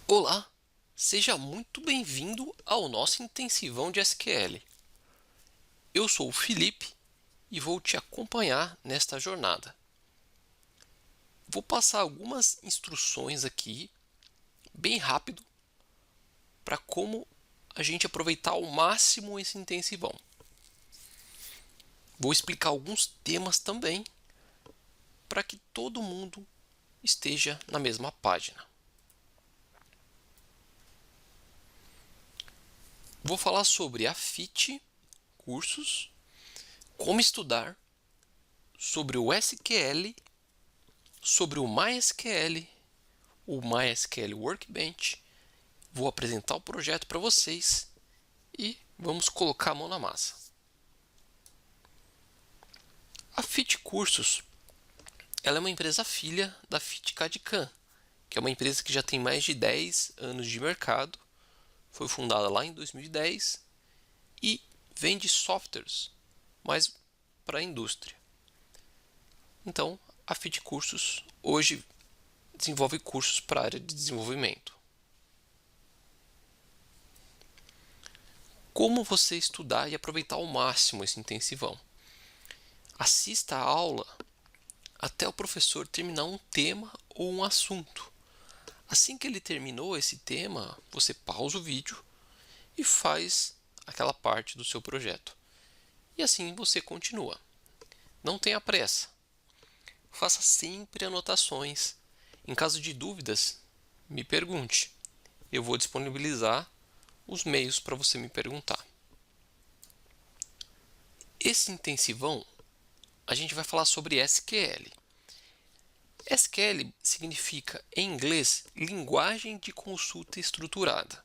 Olá, seja muito bem-vindo ao nosso intensivão de SQL. Eu sou o Felipe e vou te acompanhar nesta jornada. Vou passar algumas instruções aqui, bem rápido, para como a gente aproveitar ao máximo esse intensivão. Vou explicar alguns temas também, para que todo mundo esteja na mesma página. Vou falar sobre a FIT, cursos, como estudar, sobre o SQL, sobre o MySQL, o MySQL Workbench. Vou apresentar o projeto para vocês e vamos colocar a mão na massa. A FIT Cursos ela é uma empresa filha da FIT CAD/CAM, que é uma empresa que já tem mais de 10 anos de mercado. Foi fundada lá em 2010 e vende softwares, mas para a indústria. Então, a FIT Cursos hoje desenvolve cursos para a área de desenvolvimento. Como você estudar e aproveitar ao máximo esse intensivão? Assista a aula até o professor terminar um tema ou um assunto. Assim que ele terminou esse tema, você pausa o vídeo e faz aquela parte do seu projeto. E assim você continua. Não tenha pressa. Faça sempre anotações. Em caso de dúvidas, me pergunte. Eu vou disponibilizar os meios para você me perguntar. Esse intensivão, a gente vai falar sobre SQL. SQL significa, em inglês, linguagem de consulta estruturada.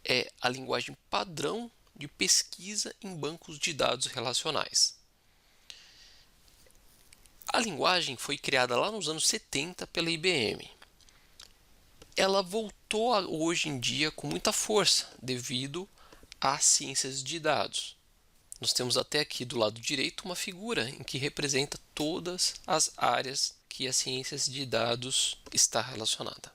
É a linguagem padrão de pesquisa em bancos de dados relacionais. A linguagem foi criada lá nos anos 70 pela IBM. Ela voltou hoje em dia com muita força devido às ciências de dados. Nós temos até aqui do lado direito uma figura em que representa todas as áreas que as ciências de dados está relacionada.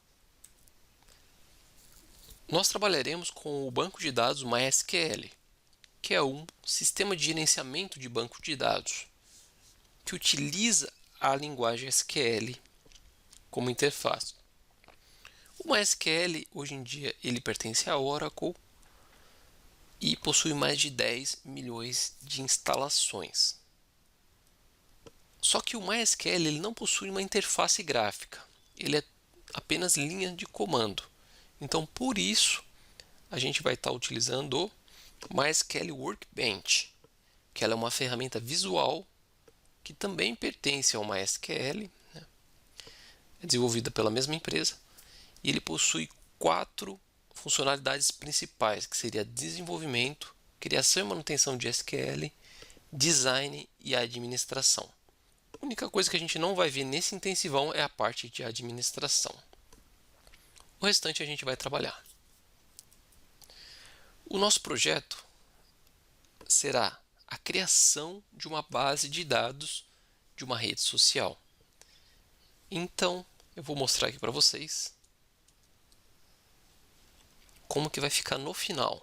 Nós trabalharemos com o banco de dados MySQL, que é um sistema de gerenciamento de banco de dados que utiliza a linguagem SQL como interface. O MySQL hoje em dia ele pertence à Oracle e possui mais de 10 milhões de instalações. Só que o MySQL ele não possui uma interface gráfica, ele é apenas linha de comando. Então, por isso, a gente vai estar utilizando o MySQL Workbench, que ela é uma ferramenta visual que também pertence ao MySQL, né? É desenvolvida pela mesma empresa, e ele possui 4 funcionalidades principais, que seria desenvolvimento, criação e manutenção de SQL, design e administração. A única coisa que a gente não vai ver nesse intensivão é a parte de administração. O restante a gente vai trabalhar. O nosso projeto será a criação de uma base de dados de uma rede social. Então, eu vou mostrar aqui para vocês como que vai ficar no final.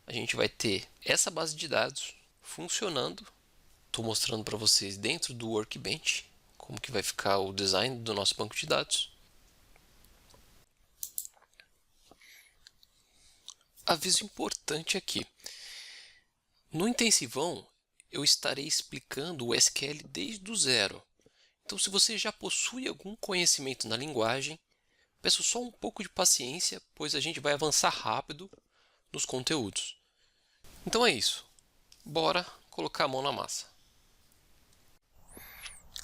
A gente vai ter essa base de dados funcionando. Estou mostrando para vocês dentro do Workbench como que vai ficar o design do nosso banco de dados. Aviso importante aqui. No intensivão, eu estarei explicando o SQL desde o zero. Então, se você já possui algum conhecimento na linguagem, peço só um pouco de paciência, pois a gente vai avançar rápido nos conteúdos. Então é isso. Bora colocar a mão na massa.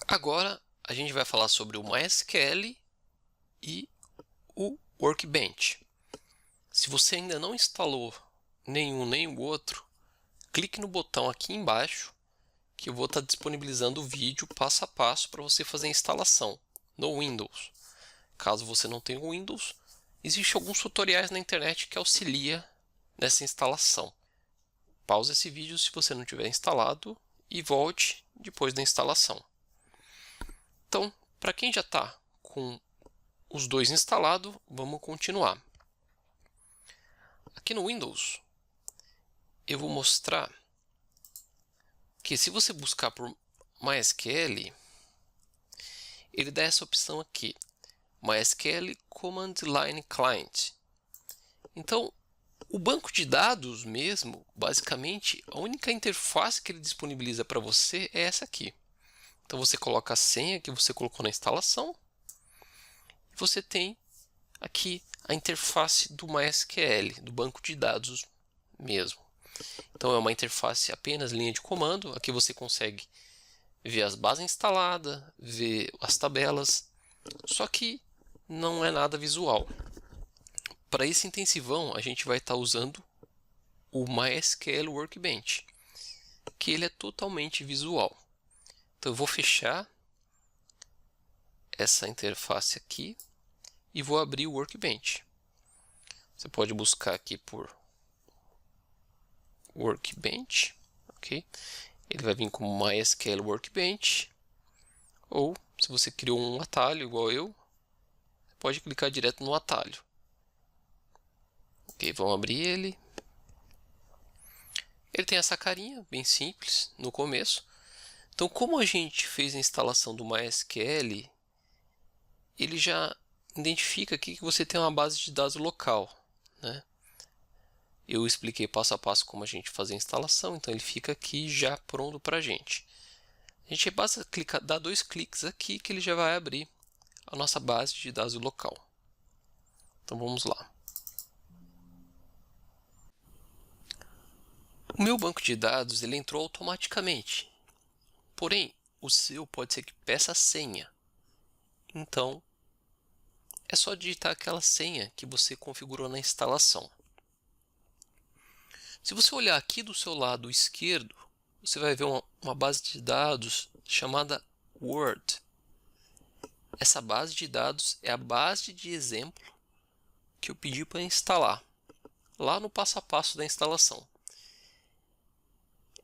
Agora, a gente vai falar sobre o MySQL e o Workbench. Se você ainda não instalou nenhum nem o outro, clique no botão aqui embaixo que eu vou estar disponibilizando o vídeo passo a passo para você fazer a instalação no Windows. Caso você não tenha o Windows, existem alguns tutoriais na internet que auxilia nessa instalação. Pause esse vídeo se você não tiver instalado e volte depois da instalação. Então, para quem já está com os dois instalados, vamos continuar. Aqui no Windows, eu vou mostrar que se você buscar por MySQL, ele dá essa opção aqui, MySQL Command Line Client. Então, o banco de dados mesmo, basicamente, a única interface que ele disponibiliza para você é essa aqui. Então, você coloca a senha que você colocou na instalação. E você tem aqui a interface do MySQL, do banco de dados mesmo. Então, é uma interface apenas linha de comando. Aqui você consegue ver as bases instaladas, ver as tabelas. Só que não é nada visual. Para esse intensivão, a gente vai estar usando o MySQL Workbench, que ele é totalmente visual. Então eu vou fechar essa interface aqui e vou abrir o Workbench. Você pode buscar aqui por Workbench, ok? Ele vai vir como MySQL Workbench, ou se você criou um atalho igual eu, pode clicar direto no atalho. Ok, vamos abrir ele. Ele tem essa carinha bem simples no começo. Então, como a gente fez a instalação do MySQL, ele já identifica aqui que você tem uma base de dados local, né? Eu expliquei passo a passo como a gente faz a instalação, então ele fica aqui já pronto para a gente. A gente basta clicar, dar 2 cliques aqui que ele já vai abrir a nossa base de dados local. Então vamos lá. O meu banco de dados ele entrou automaticamente, porém o seu pode ser que peça a senha. Então é só digitar aquela senha que você configurou na instalação. Se você olhar aqui do seu lado esquerdo, você vai ver uma base de dados chamada Word. Essa base de dados é a base de exemplo que eu pedi para instalar, lá no passo a passo da instalação.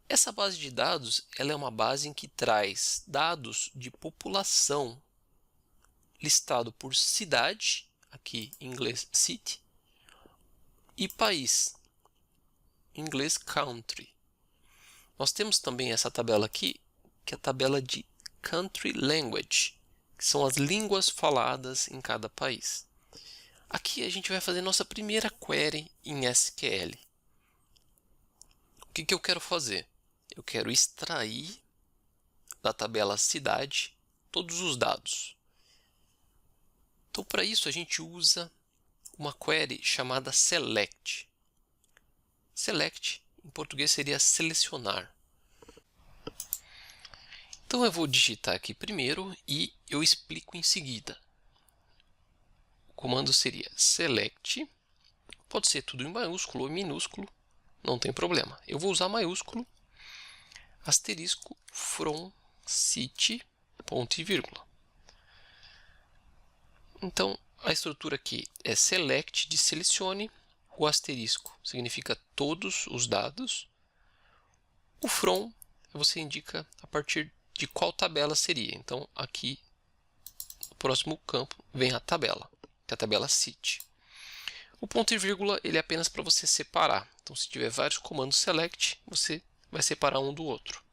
Essa base de dados ela é uma base em que traz dados de população listado por cidade, aqui em inglês city, e país, em inglês country. Nós temos também essa tabela aqui, que é a tabela de country language, que são as línguas faladas em cada país. Aqui a gente vai fazer nossa primeira query em SQL. O que eu quero fazer? Eu quero extrair da tabela cidade todos os dados. Então, para isso, a gente usa uma query chamada select. Select, em português, seria selecionar. Então, eu vou digitar aqui primeiro e eu explico em seguida. O comando seria select, pode ser tudo em maiúsculo ou minúsculo, não tem problema. Eu vou usar maiúsculo, asterisco, from city, ponto e vírgula. Então, a estrutura aqui é select de selecione, o asterisco significa todos os dados, o from você indica a partir de qual tabela seria. Então, aqui no próximo campo vem a tabela, que é a tabela city. O ponto e vírgula ele é apenas para você separar. Então, se tiver vários comandos select, você vai separar um do outro.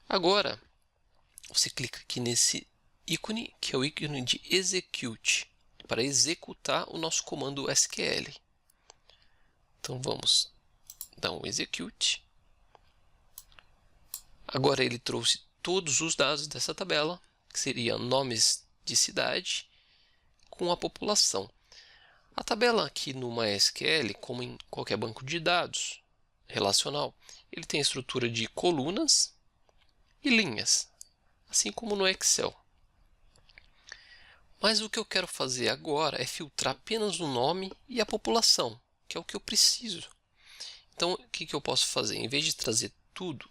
Agora, você clica aqui nesse ícone, que é o ícone de execute, para executar o nosso comando SQL. Então vamos dar um execute. Agora ele trouxe todos os dados dessa tabela, que seriam nomes de cidade, com a população. A tabela aqui no MySQL, como em qualquer banco de dados relacional, ele tem a estrutura de colunas e linhas, assim como no Excel. Mas o que eu quero fazer agora é filtrar apenas o nome e a população, que é o que eu preciso. Então, o que eu posso fazer? Em vez de trazer tudo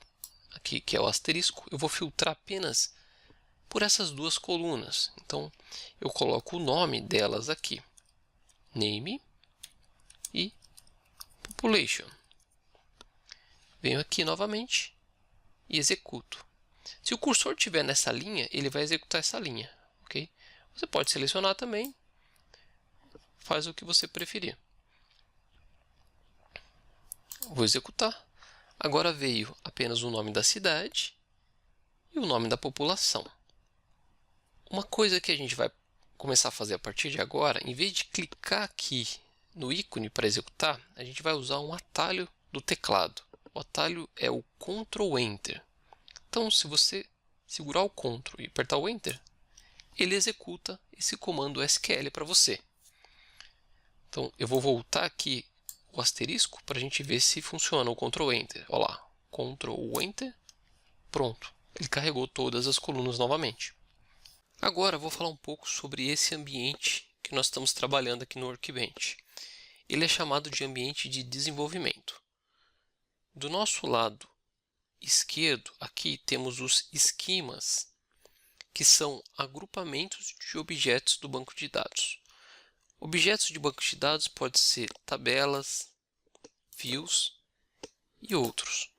aqui, que é o asterisco, eu vou filtrar apenas por essas duas colunas. Então, eu coloco o nome delas aqui, name e population. Venho aqui novamente e executo. Se o cursor estiver nessa linha, ele vai executar essa linha, ok? Você pode selecionar também, faz o que você preferir. Vou executar. Agora veio apenas o nome da cidade e o nome da população. Uma coisa que a gente vai começar a fazer a partir de agora, em vez de clicar aqui no ícone para executar, a gente vai usar um atalho do teclado. O atalho é o Ctrl Enter. Então, se você segurar o Ctrl e apertar o Enter, ele executa esse comando SQL para você. Então, eu vou voltar aqui o asterisco para a gente ver se funciona o Ctrl Enter. Olha lá, Ctrl Enter, pronto. Ele carregou todas as colunas novamente. Agora, eu vou falar um pouco sobre esse ambiente que nós estamos trabalhando aqui no Workbench. Ele é chamado de ambiente de desenvolvimento. Do nosso lado esquerdo, aqui temos os esquemas, que são agrupamentos de objetos do banco de dados. Objetos de banco de dados podem ser tabelas, views e outros.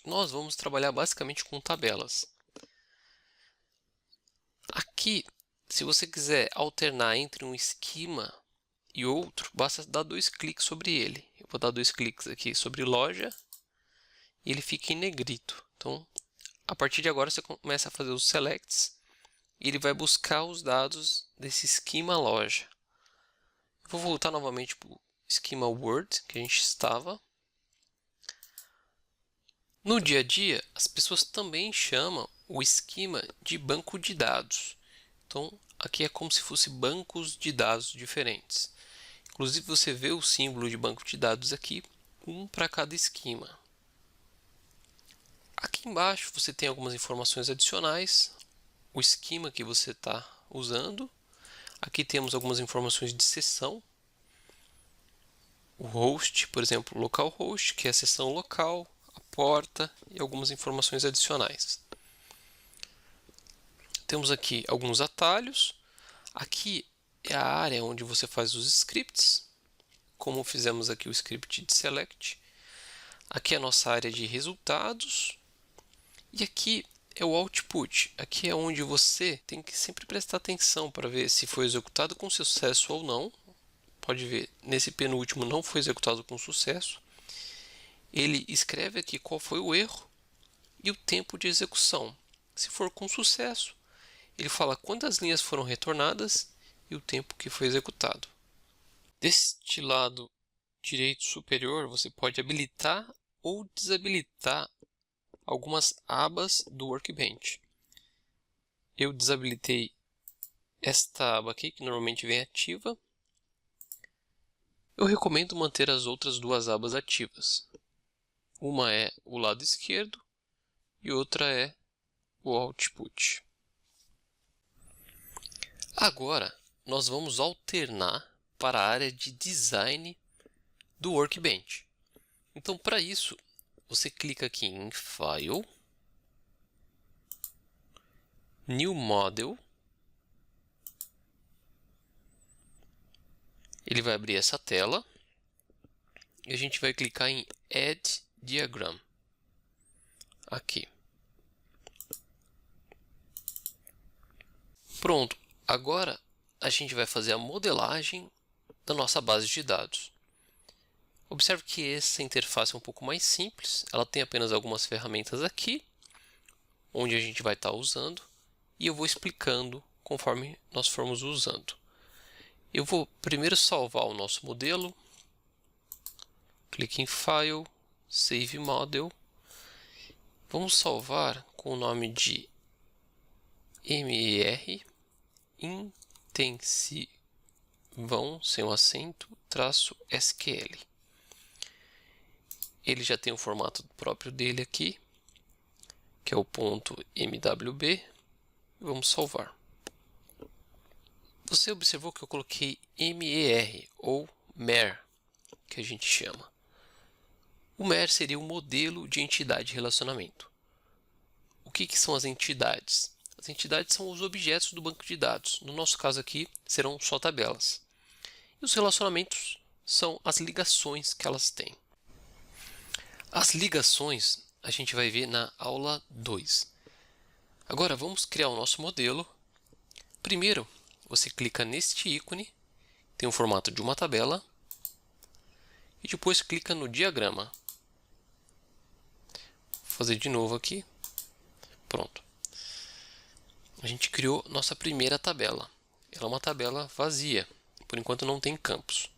Nós vamos trabalhar basicamente com tabelas. Aqui, se você quiser alternar entre um esquema e outro, basta dar 2 cliques sobre ele. Eu vou dar 2 cliques aqui sobre loja e ele fica em negrito. Então, a partir de agora você começa a fazer os selects e ele vai buscar os dados desse esquema loja. Eu vou voltar novamente para o esquema Word que a gente estava. No dia a dia, as pessoas também chamam o esquema de banco de dados. Então, aqui é como se fosse bancos de dados diferentes. Inclusive, você vê o símbolo de banco de dados aqui, um para cada esquema. Aqui embaixo você tem algumas informações adicionais, o esquema que você está usando. Aqui temos algumas informações de sessão. O host, por exemplo, localhost, que é a sessão local, a porta e algumas informações adicionais. Temos aqui alguns atalhos. Aqui é a área onde você faz os scripts, como fizemos aqui o script de select. Aqui é a nossa área de resultados. E aqui é o output. Aqui é onde você tem que sempre prestar atenção para ver se foi executado com sucesso ou não. Pode ver, nesse penúltimo não foi executado com sucesso. Ele escreve aqui qual foi o erro e o tempo de execução. Se for com sucesso, ele fala quantas linhas foram retornadas e o tempo que foi executado. Deste lado direito superior, você pode habilitar ou desabilitar algumas abas do Workbench. Eu desabilitei esta aba aqui, que normalmente vem ativa. Eu recomendo manter as outras duas abas ativas. Uma é o lado esquerdo e outra é o output. Agora, nós vamos alternar para a área de design do Workbench. Então, para isso, você clica aqui em File, New Model. Ele vai abrir essa tela e a gente vai clicar em Add Diagram. Aqui. Pronto. Agora a gente vai fazer a modelagem da nossa base de dados. Observe que essa interface é um pouco mais simples. Ela tem apenas algumas ferramentas aqui, onde a gente vai estar usando, e eu vou explicando conforme nós formos usando. Eu vou primeiro salvar o nosso modelo. Clique em File, Save Model. Vamos salvar com o nome de MER intensivão, sem o acento, traço SQL. Ele já tem o formato próprio dele aqui, que é o .mwb. Vamos salvar. Você observou que eu coloquei MER, ou MER, que a gente chama. O MER seria o modelo de entidade de relacionamento. O que são as entidades? As entidades são os objetos do banco de dados. No nosso caso aqui, serão só tabelas. E os relacionamentos são as ligações que elas têm. As ligações a gente vai ver na aula 2. Agora vamos criar o nosso modelo. Primeiro, você clica neste ícone, tem o formato de uma tabela, e depois clica no diagrama. Vou fazer de novo aqui. Pronto. A gente criou nossa primeira tabela. Ela é uma tabela vazia, por enquanto não tem campos.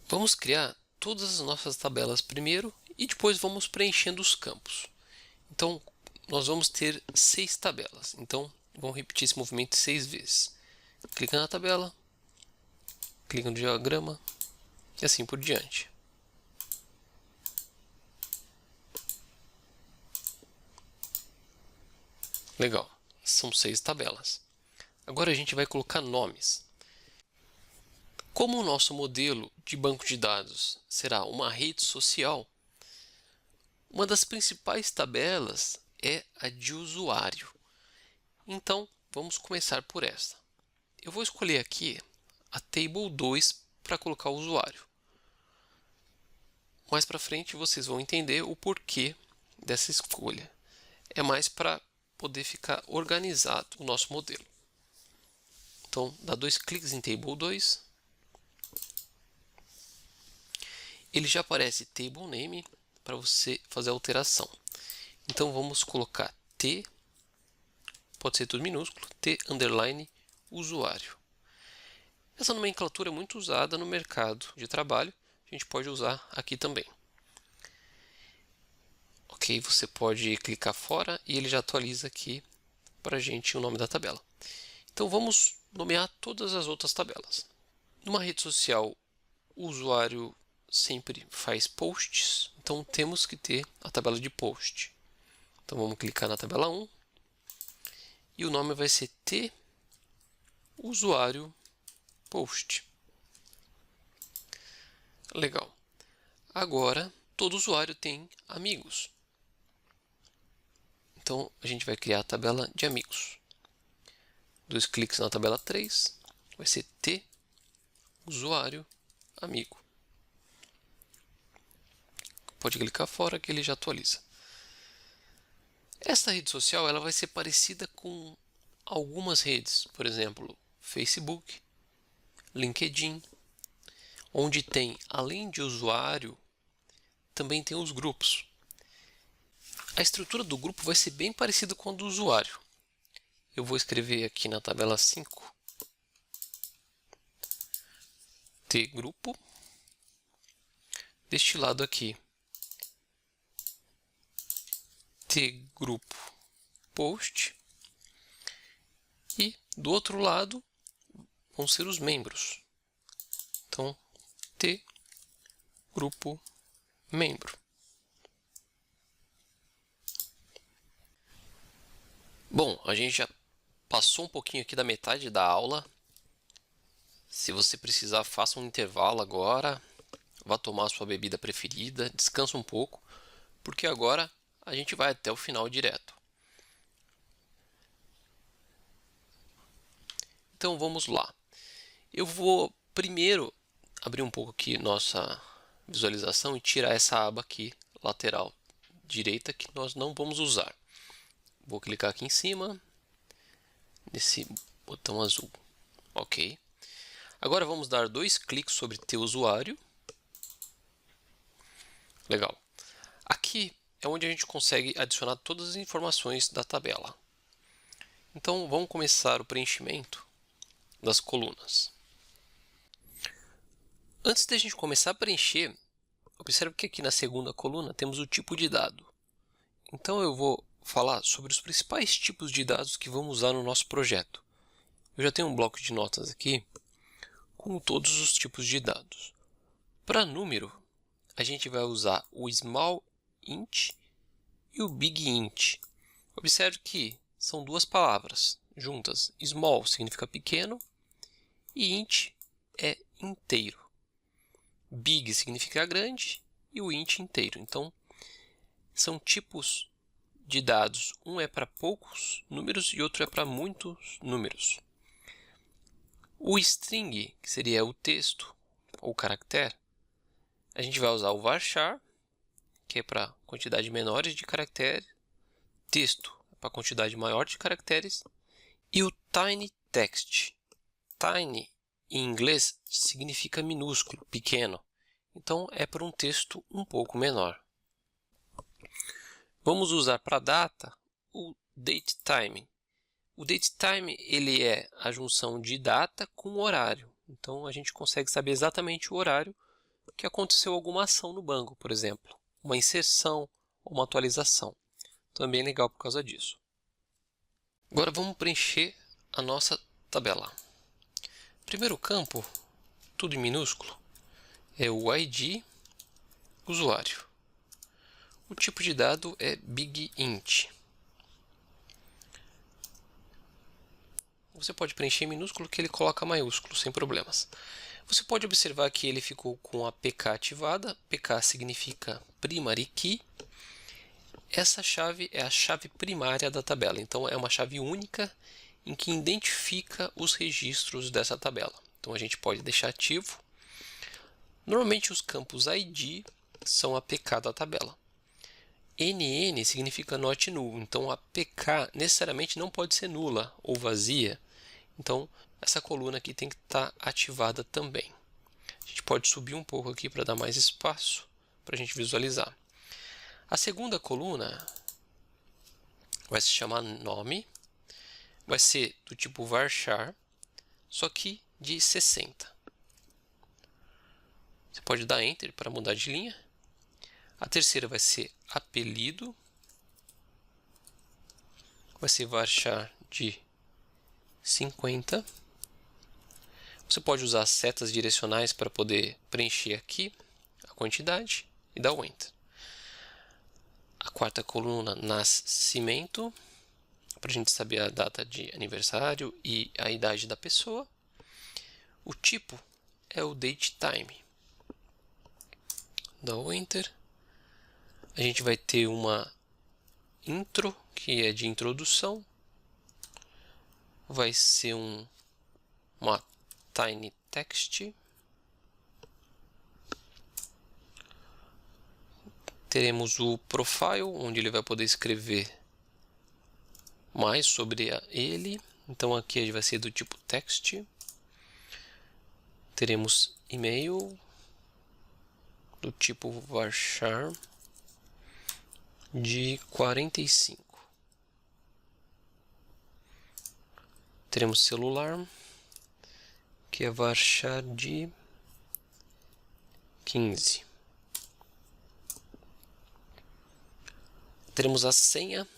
Vamos criar todas as nossas tabelas primeiro e depois vamos preenchendo os campos. Então, nós vamos ter 6 tabelas. Então, vamos repetir esse movimento 6 vezes. Clica na tabela, clica no diagrama e assim por diante. Legal, são 6 tabelas. Agora a gente vai colocar nomes. Como o nosso modelo de banco de dados será uma rede social, uma das principais tabelas é a de usuário. Então, vamos começar por esta. Eu vou escolher aqui a Table 2 para colocar o usuário. Mais para frente vocês vão entender o porquê dessa escolha. É mais para poder ficar organizado o nosso modelo. Então, dá 2 cliques em Table 2. Ele já aparece Table Name para você fazer a alteração. Então, vamos colocar T, pode ser tudo minúsculo, T underline usuário. Essa nomenclatura é muito usada no mercado de trabalho. A gente pode usar aqui também. Ok, você pode clicar fora e ele já atualiza aqui para a gente o nome da tabela. Então vamos nomear todas as outras tabelas. Numa rede social, o usuário sempre faz posts, então temos que ter a tabela de post. Então vamos clicar na tabela 1 e o nome vai ser T usuário post. Legal. Agora, todo usuário tem amigos. Então, a gente vai criar a tabela de amigos. 2 cliques na tabela 3, vai ser T, usuário, amigo. Pode clicar fora que ele já atualiza. Esta rede social ela vai ser parecida com algumas redes, por exemplo, Facebook, LinkedIn, onde tem, além de usuário, também tem os grupos. A estrutura do grupo vai ser bem parecida com a do usuário. Eu vou escrever aqui na tabela 5, T grupo, deste lado aqui, T grupo post, e do outro lado vão ser os membros. Então, T grupo membro. Bom, a gente já passou um pouquinho aqui da metade da aula. Se você precisar, faça um intervalo agora, vá tomar a sua bebida preferida, descansa um pouco, porque agora a gente vai até o final direto. Então vamos lá. Eu vou primeiro abrir um pouco aqui nossa visualização e tirar essa aba aqui, lateral direita, que nós não vamos usar. Vou clicar aqui em cima, nesse botão azul. Ok. Agora vamos dar 2 cliques sobre teu usuário. Legal. Aqui é onde a gente consegue adicionar todas as informações da tabela. Então vamos começar o preenchimento das colunas. Antes de a gente começar a preencher, observe que aqui na segunda coluna temos o tipo de dado. Então eu vou falar sobre os principais tipos de dados que vamos usar no nosso projeto. Eu já tenho um bloco de notas aqui com todos os tipos de dados. Para número, a gente vai usar o small int e o big int. Observe que são duas palavras juntas. Small significa pequeno e int é inteiro. Big significa grande e o int inteiro. Então, são tipos de dados. Um é para poucos números e outro é para muitos números. O string, que seria o texto ou caractere, a gente vai usar o varchar, que é para quantidade menor de caracteres, texto para quantidade maior de caracteres, E o Tiny Text. Tiny, em inglês, significa minúsculo, pequeno. Então, é para um texto um pouco menor. Vamos usar para data o datetime. O datetime ele é a junção de data com horário. Então, a gente consegue saber exatamente o horário que aconteceu alguma ação no banco, por exemplo, uma inserção ou uma atualização. Então, é bem legal por causa disso. Agora, vamos preencher a nossa tabela. Primeiro campo, tudo em minúsculo, é o ID usuário. O tipo de dado é Big Int. Você pode preencher em minúsculo que ele coloca maiúsculo, sem problemas. Você pode observar que ele ficou com a PK ativada. PK significa Primary Key. Essa chave é a chave primária da tabela. Então, é uma chave única em que identifica os registros dessa tabela. Então, a gente pode deixar ativo. Normalmente, os campos ID são a PK da tabela. NN significa not null. Então, a PK necessariamente não pode ser nula ou vazia. Então, essa coluna aqui tem que estar ativada também. A gente pode subir um pouco aqui para dar mais espaço para a gente visualizar. A segunda coluna vai se chamar nome. Vai ser do tipo varchar, só que de 60. Você pode dar Enter para mudar de linha. A terceira vai ser apelido. Vai ser varchar de 50. Você pode usar setas direcionais para poder preencher aqui a quantidade e dar o Enter. A quarta coluna, nascimento, para a gente saber a data de aniversário e a idade da pessoa. O tipo é o datetime. Dá o Enter. A gente vai ter uma intro, que é de introdução. Vai ser uma tiny text. Teremos o profile, onde ele vai poder escrever mais sobre ele. Então aqui ele vai ser do tipo text. Teremos e-mail do tipo varchar de 45. Teremos celular, que é varchar de 15. Teremos a senha,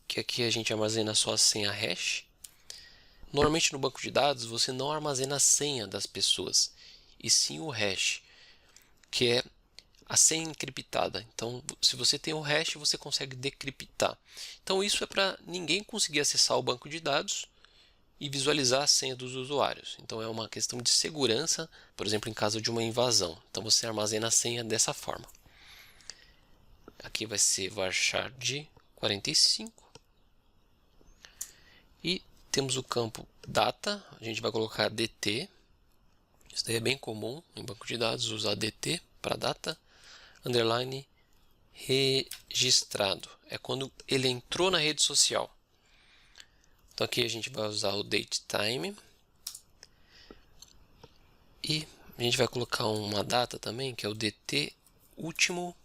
que aqui a gente armazena só a senha hash. Normalmente no banco de dados você não armazena a senha das pessoas, e sim o hash, que é a senha encriptada. Então, se você tem o hash, você consegue decriptar. Então, isso é para ninguém conseguir acessar o banco de dados e visualizar a senha dos usuários. Então, é uma questão de segurança, por exemplo, em caso de uma invasão. Então, você armazena a senha dessa forma. Aqui vai ser varchar de 45. E temos o campo data, a gente vai colocar DT. Isso daí é bem comum em banco de dados, usar DT para data. Underline registrado. É quando ele entrou na rede social. Então aqui a gente vai usar o datetime. E a gente vai colocar uma data também, que é o DT último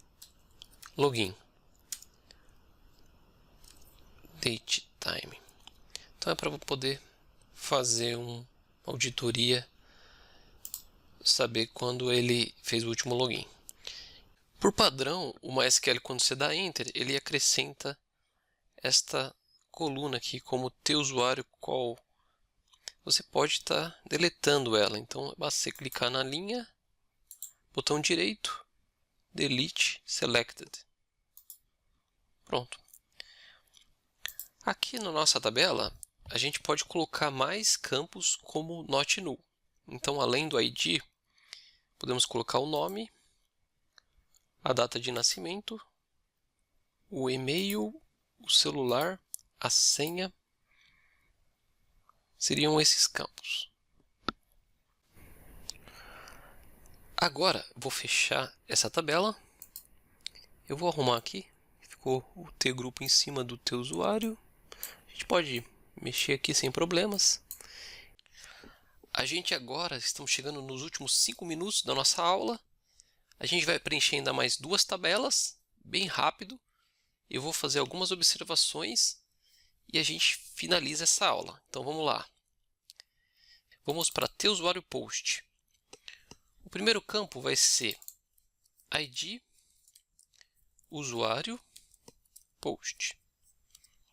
login. Datetime. Então é para poder fazer uma auditoria, saber quando ele fez o último login. Por padrão, o MySQL, quando você dá Enter, ele acrescenta esta coluna aqui como teu usuário call. Você pode estar deletando ela, então basta você clicar na linha, botão direito, delete selected. Pronto. Aqui na nossa tabela, a gente pode colocar mais campos como not null. Então, além do ID, podemos colocar o nome, a data de nascimento, o e-mail, o celular, a senha. Seriam esses campos. Agora, vou fechar essa tabela. Eu vou arrumar aqui. Ficou o tgrupo em cima do teu usuário. A gente pode mexer aqui sem problemas. A gente agora, estamos chegando nos últimos 5 minutos da nossa aula. A gente vai preencher ainda mais 2 tabelas, bem rápido. Eu vou fazer algumas observações e a gente finaliza essa aula. Então vamos lá. Vamos para ter usuário post. O primeiro campo vai ser ID usuário post,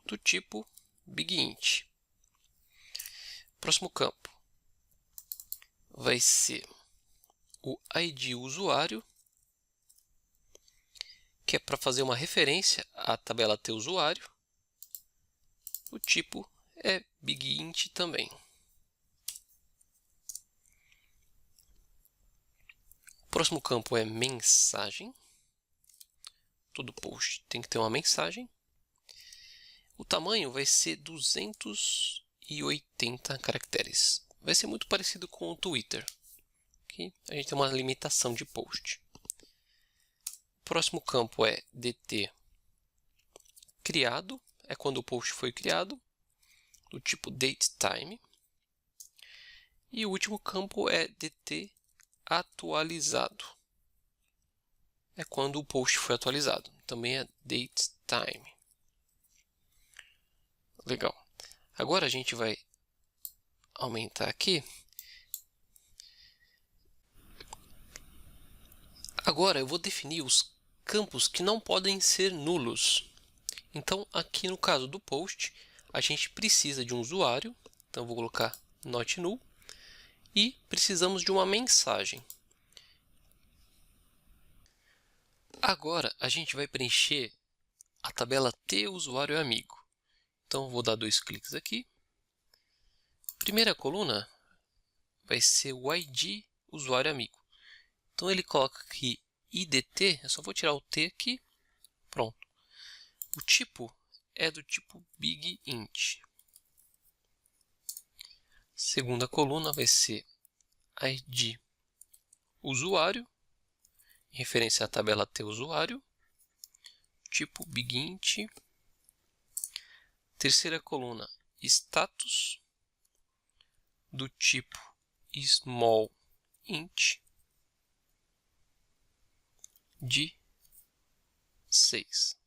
do tipo BigInt. Próximo campo vai ser o ID usuário, que é para fazer uma referência à tabela ter usuário. O tipo é BigInt também. O próximo campo é mensagem. Todo post tem que ter uma mensagem. O tamanho vai ser 280 caracteres. Vai ser muito parecido com o Twitter. Aqui a gente tem uma limitação de post. O próximo campo é DT criado. É quando o post foi criado, do tipo datetime. E o último campo é DT atualizado. É quando o post foi atualizado. Também é datetime. Legal. Agora a gente vai aumentar aqui. Agora eu vou definir os campos que não podem ser nulos. Então, aqui no caso do post, a gente precisa de um usuário. Então, eu vou colocar not null. E precisamos de uma mensagem. Agora, a gente vai preencher a tabela ter usuário amigo. Então, vou dar 2 cliques aqui. Primeira coluna vai ser o ID usuário amigo. Então, ele coloca aqui IDT, eu só vou tirar o T aqui, pronto. O tipo é do tipo BigInt. Segunda coluna vai ser ID usuário, em referência à tabela ter usuário, tipo BigInt. Terceira coluna, status, do tipo smallInt, de 6.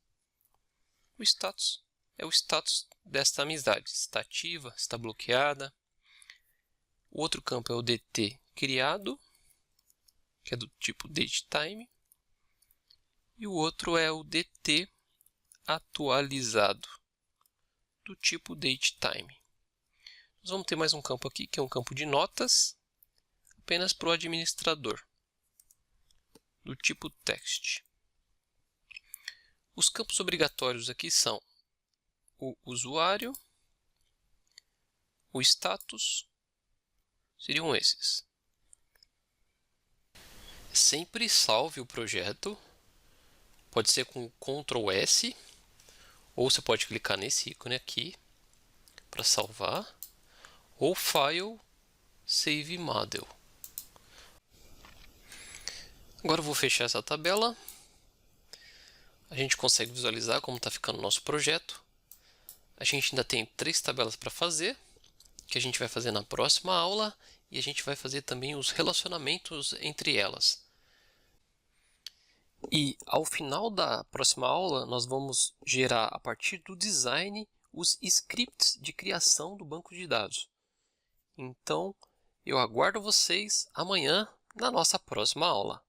O status é o status desta amizade, se está ativa, se está bloqueada. O outro campo é o DT criado, que é do tipo datetime. E o outro é o DT atualizado, do tipo datetime. Nós vamos ter mais um campo aqui, que é um campo de notas, apenas para o administrador, do tipo text. Os campos obrigatórios aqui são o usuário, o status, seriam esses. Sempre salve o projeto, pode ser com Ctrl S, ou você pode clicar nesse ícone aqui para salvar, ou File, Save Model. Agora eu vou fechar essa tabela. A gente consegue visualizar como está ficando o nosso projeto. A gente ainda tem 3 tabelas para fazer, que a gente vai fazer na próxima aula, e a gente vai fazer também os relacionamentos entre elas. E ao final da próxima aula, nós vamos gerar, a partir do design, os scripts de criação do banco de dados. Então, eu aguardo vocês amanhã na nossa próxima aula.